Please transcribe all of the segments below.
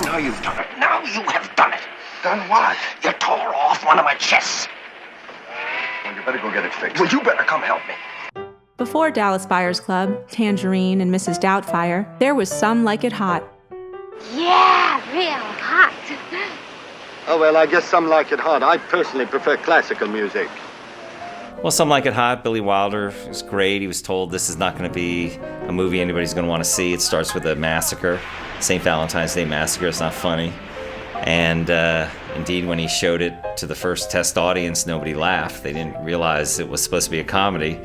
Now you've done it. Now you have done it. Done what? You tore off one of my chests. Well, you better go get it fixed. Well, you better come help me. Before Dallas Buyers Club, Tangerine, and Mrs. Doubtfire, there was Some Like It Hot. Yeah, real hot. Oh, well, I guess Some Like It Hot. I personally prefer classical music. Well, Some Like It Hot, Billy Wilder was great. He was told this is not going to be a movie anybody's going to want to see. It starts with a massacre, St. Valentine's Day Massacre. It's not funny. And indeed, when he showed it to the first test audience, nobody laughed. They didn't realize it was supposed to be a comedy.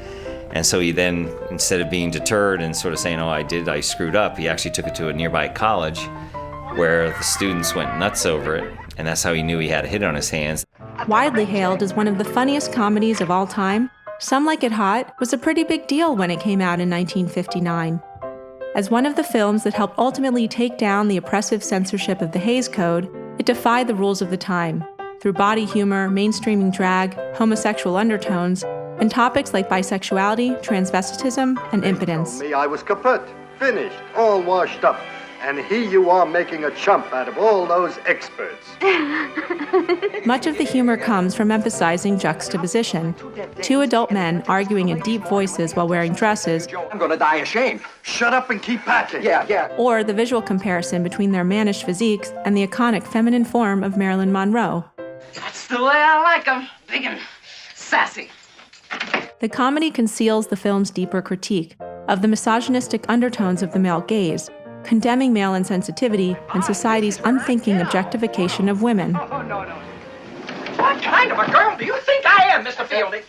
And so he then, instead of being deterred and sort of saying, oh, I screwed up, he actually took it to a nearby college where the students went nuts over it. And that's how he knew he had a hit on his hands. Widely hailed as one of the funniest comedies of all time, Some Like It Hot was a pretty big deal when it came out in 1959. As one of the films that helped ultimately take down the oppressive censorship of the Hays Code, it defied the rules of the time, through body humor, mainstreaming drag, homosexual undertones, and topics like bisexuality, transvestitism, and impotence. Me, I was kaput, finished, all washed up. And here you are making a chump out of all those experts. Much of the humor comes from emphasizing juxtaposition. Two adult men arguing in deep voices while wearing dresses, I'm gonna die ashamed. Shut up and keep packing. Yeah. or the visual comparison between their mannish physiques and the iconic feminine form of Marilyn Monroe. That's the way I like 'em, big and sassy. The comedy conceals the film's deeper critique of the misogynistic undertones of the male gaze, condemning male insensitivity and society's unthinking objectification of women. Oh, no. What kind of a girl do you think I am, Mr. Fielding?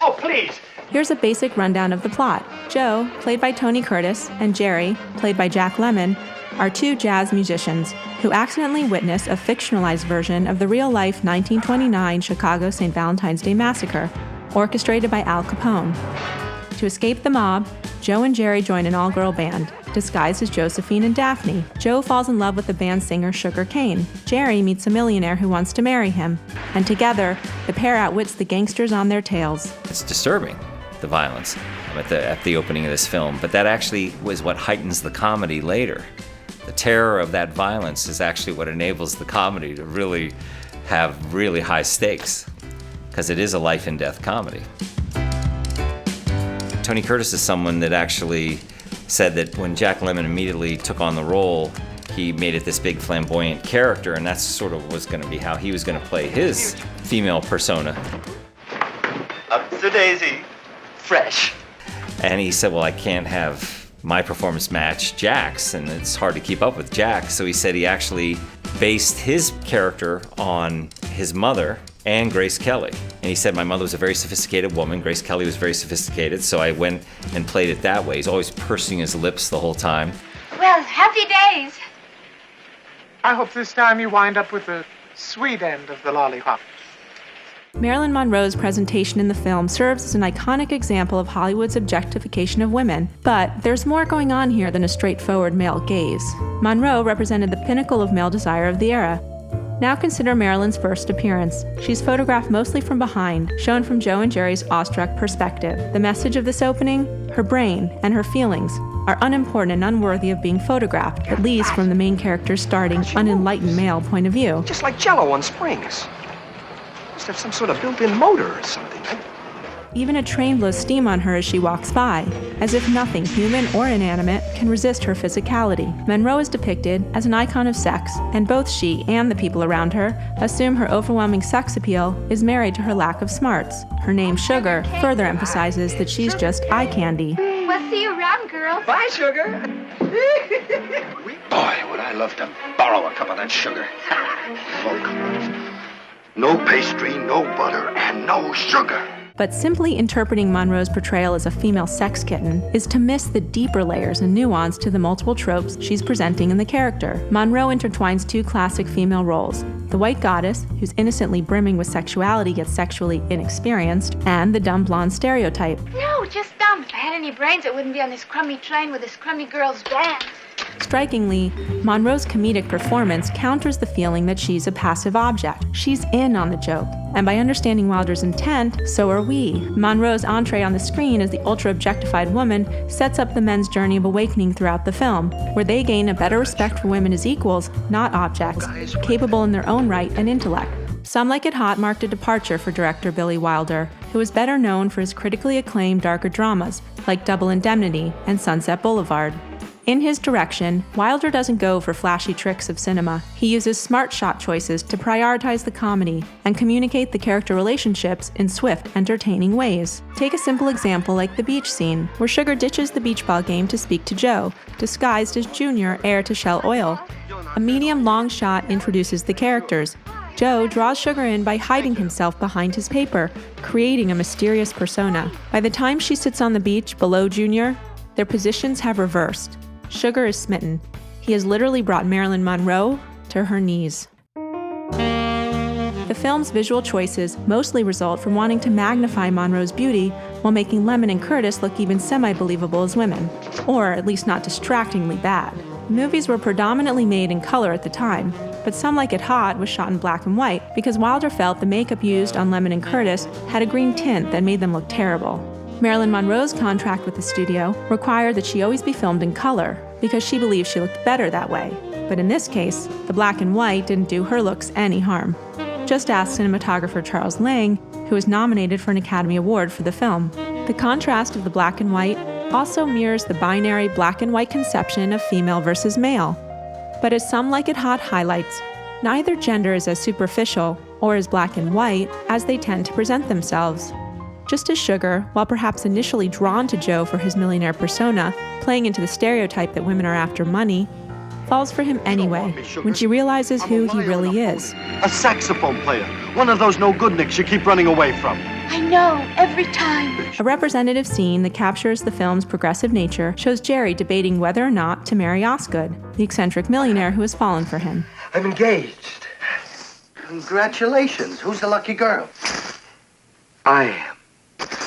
Oh, please. Here's a basic rundown of the plot. Joe, played by Tony Curtis, and Jerry, played by Jack Lemmon, are two jazz musicians who accidentally witness a fictionalized version of the real-life 1929 Chicago St. Valentine's Day Massacre, orchestrated by Al Capone. To escape the mob, Joe and Jerry join an all-girl band, disguised as Josephine and Daphne. Joe falls in love with the band's singer Sugar Kane. Jerry meets a millionaire who wants to marry him. And together, the pair outwits the gangsters on their tails. It's disturbing, the violence at the opening of this film, but that actually was what heightens the comedy later. The terror of that violence is actually what enables the comedy to really have really high stakes, because it is a life and death comedy. Tony Curtis is someone that actually said that when Jack Lemmon immediately took on the role, he made it this big flamboyant character, and that's sort of was going to be how he was going to play his female persona. Up to Daisy. Fresh. And he said, well, I can't have my performance match Jack's, and it's hard to keep up with Jack. So he said he actually based his character on his mother and Grace Kelly. And he said, my mother was a very sophisticated woman. Grace Kelly was very sophisticated, so I went and played it that way. He's always pursing his lips the whole time. Well, happy days. I hope this time you wind up with the sweet end of the lollipop. Marilyn Monroe's presentation in the film serves as an iconic example of Hollywood's objectification of women. But there's more going on here than a straightforward male gaze. Monroe represented the pinnacle of male desire of the era. Now consider Marilyn's first appearance. She's photographed mostly from behind, shown from Joe and Jerry's awestruck perspective. The message of this opening, her brain and her feelings, are unimportant and unworthy of being photographed, at least from the main character's starting, unenlightened male point of view. Just like Jell-O on springs. Must have some sort of built-in motor or something. Even a train blows steam on her as she walks by, as if nothing, human or inanimate, can resist her physicality. Monroe is depicted as an icon of sex, and both she and the people around her assume her overwhelming sex appeal is married to her lack of smarts. Her name, Sugar, further emphasizes that she's just eye candy. We'll see you around, girls. Bye, Sugar. Boy, would I love to borrow a cup of that sugar. Look. No pastry, no butter, and no sugar. But simply interpreting Monroe's portrayal as a female sex kitten is to miss the deeper layers and nuance to the multiple tropes she's presenting in the character. Monroe intertwines two classic female roles: the white goddess, who's innocently brimming with sexuality yet sexually inexperienced, and the dumb blonde stereotype. No, just dumb. If I had any brains, it wouldn't be on this crummy train with this crummy girl's band. strikingly, Monroe's comedic performance counters the feeling that she's a passive object. She's in on the joke. And by understanding Wilder's intent, so are we. Monroe's entree on the screen as the ultra-objectified woman sets up the men's journey of awakening throughout the film, where they gain a better respect for women as equals, not objects, capable in their own right and intellect. Some Like It Hot marked a departure for director Billy Wilder, who is better known for his critically acclaimed darker dramas, like Double Indemnity and Sunset Boulevard. In his direction, Wilder doesn't go for flashy tricks of cinema. He uses smart shot choices to prioritize the comedy and communicate the character relationships in swift, entertaining ways. Take a simple example like the beach scene, where Sugar ditches the beach ball game to speak to Joe, disguised as Junior, heir to Shell Oil. A medium-long shot introduces the characters. Joe draws Sugar in by hiding himself behind his paper, creating a mysterious persona. By the time she sits on the beach below Junior, their positions have reversed. Sugar is smitten. He has literally brought Marilyn Monroe to her knees. The film's visual choices mostly result from wanting to magnify Monroe's beauty while making Lemon and Curtis look even semi-believable as women, or at least not distractingly bad. Movies were predominantly made in color at the time, but Some Like It Hot was shot in black and white because Wilder felt the makeup used on Lemon and Curtis had a green tint that made them look terrible. Marilyn Monroe's contract with the studio required that she always be filmed in color because she believed she looked better that way. But in this case, the black and white didn't do her looks any harm. Just ask cinematographer Charles Lang, who was nominated for an Academy Award for the film. The contrast of the black and white also mirrors the binary black and white conception of female versus male. But as Some Like It Hot highlights, neither gender is as superficial or as black and white as they tend to present themselves. Just as Sugar, while perhaps initially drawn to Joe for his millionaire persona, playing into the stereotype that women are after money, falls for him anyway when she realizes who he really is. A saxophone player. One of those no-good-nicks you keep running away from. I know, every time. A representative scene that captures the film's progressive nature shows Jerry debating whether or not to marry Osgood, the eccentric millionaire who has fallen for him. I'm engaged. Congratulations. Who's the lucky girl? I am.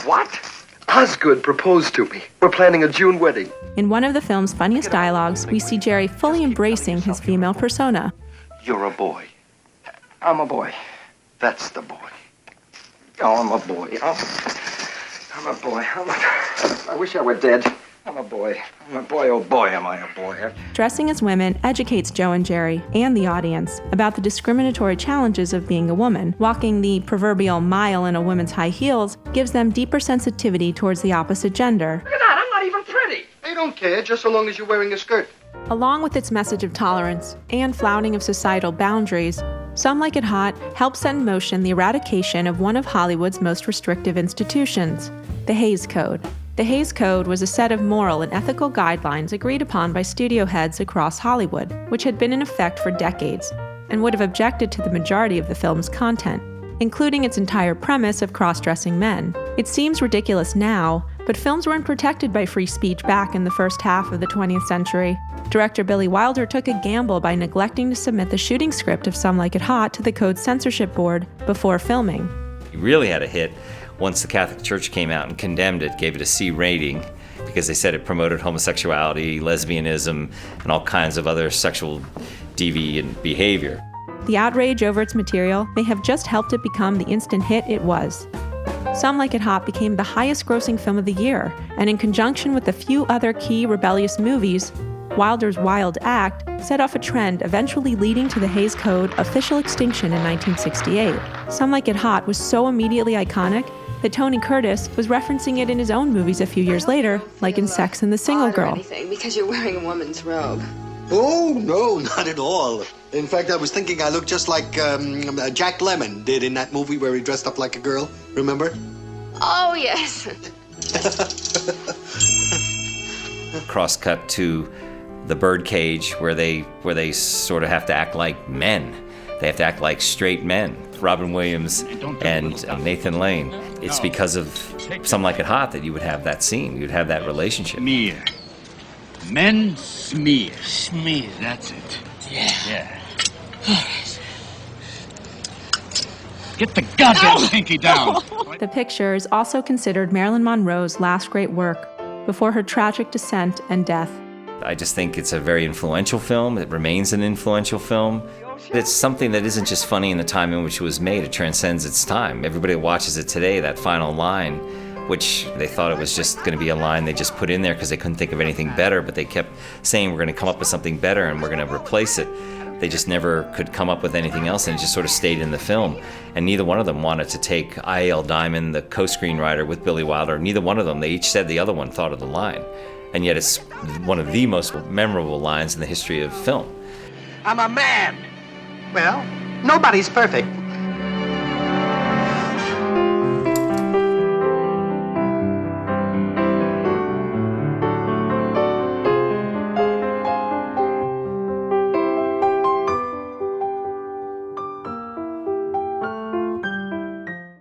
What? Osgood proposed to me. We're planning a June wedding. In one of the film's funniest dialogues, we see Jerry fully embracing his female persona. You're a boy. I'm a boy. That's the boy. Oh, I'm a boy. I'm a boy. I wish I were dead. I'm a boy. I'm a boy. Oh, boy, am I a boy. Dressing as women educates Joe and Jerry, and the audience, about the discriminatory challenges of being a woman. Walking the proverbial mile in a woman's high heels gives them deeper sensitivity towards the opposite gender. Look at that. I'm not even pretty. They don't care, just so long as you're wearing a skirt. Along with its message of tolerance and flouting of societal boundaries, Some Like It Hot helps set in motion the eradication of one of Hollywood's most restrictive institutions, the Hays Code. The Hays Code was a set of moral and ethical guidelines agreed upon by studio heads across Hollywood, which had been in effect for decades, and would have objected to the majority of the film's content, including its entire premise of cross-dressing men. It seems ridiculous now, but films weren't protected by free speech back in the first half of the 20th century. Director Billy Wilder took a gamble by neglecting to submit the shooting script of Some Like It Hot to the Code's censorship board before filming. He really had a hit once the Catholic Church came out and condemned it, gave it a C rating, because they said it promoted homosexuality, lesbianism, and all kinds of other sexual deviant behavior. The outrage over its material may have just helped it become the instant hit it was. Some Like It Hot became the highest-grossing film of the year, and in conjunction with a few other key rebellious movies, Wilder's Wild Act set off a trend eventually leading to the Hays Code official extinction in 1968. Some Like It Hot was so immediately iconic that Tony Curtis was referencing it in his own movies a few years later, like in Sex and the Single Girl. Because you're wearing a woman's robe. Oh, no, not at all. In fact, I was thinking I looked just like Jack Lemmon did in that movie where he dressed up like a girl. Remember? Oh, yes. Cross-cut to the Birdcage, where they sort of have to act like men. They have to act like straight men. Robin Williams and Nathan Lane. It's because of Some Like It Hot that you would have that scene. You would have that relationship. Smear. Men smear. Smear, that's it. Yeah. Get the goddamn pinky down. The picture is also considered Marilyn Monroe's last great work before her tragic descent and death. I just think it's a very influential film. It remains an influential film. It's something that isn't just funny in the time in which it was made. It transcends its time. Everybody watches it today, that final line, which they thought it was just going to be a line they just put in there because they couldn't think of anything better, but they kept saying we're going to come up with something better and we're going to replace it. They just never could come up with anything else, and it just sort of stayed in the film. And neither one of them wanted to take I.L. Diamond, the co-screenwriter with Billy Wilder. Neither one of them, they each said the other one thought of the line. And yet it's one of the most memorable lines in the history of film. I'm a man. Well, nobody's perfect.